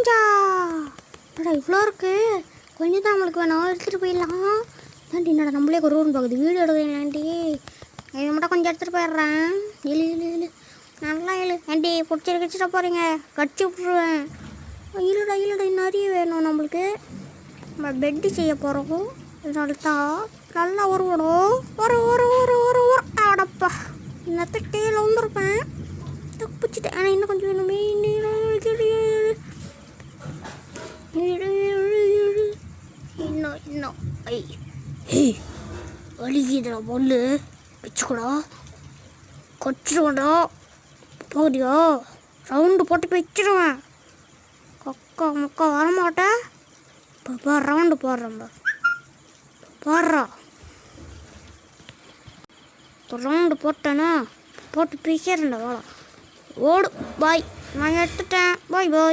ஆரஞ்சா இவ்வளோ இருக்கு. கொஞ்சம் தான் நம்மளுக்கு வேணும், எடுத்துகிட்டு போயிடலாம். ஏன்டி என்னடா நம்மளே ஒரு ரூம் பார்க்குது, வீடு எடுக்கிறேன்டி. இதை மட்டும் கொஞ்சம் எடுத்துகிட்டு போயிடுறேன். இழு இழு இழு நல்லா இழு. ஏன்டி பிடிச்சிட்டு போகிறீங்க, கடிச்சு விட்ருவேன். இழுடா இழுடா நிறைய வேணும் நம்மளுக்கு. நம்ம பெட்டு செய்ய போகிறோம். இதனால தான் நல்லா உருவணும். ஒரு ஒரு ஒரு ஒரு ஒரு ஆடப்பா இன்னத்த டேல வந்துருப்பேன். தப்பிச்சுட்டேன். ஆனால் இன்னும் கொஞ்சம் வேணுமே. இன்னும் இன்னும் ஐ வலிக்குதுடா பொண்ணு. வச்சுக்கூடா கொச்சிடுவேன்டா. போதியோ ரவுண்டு போட்டு வச்சிடுவேன். கொக்கா முக்கா வரமாட்டேன். இப்போ ரவுண்டு போடுறேன் போடுறா. ரவுண்டு போட்டேன்னா போட்டு பிரிக்கிறேன்டா. ஓடு பாய், நான் எடுத்துட்டேன். பாய் பாய்.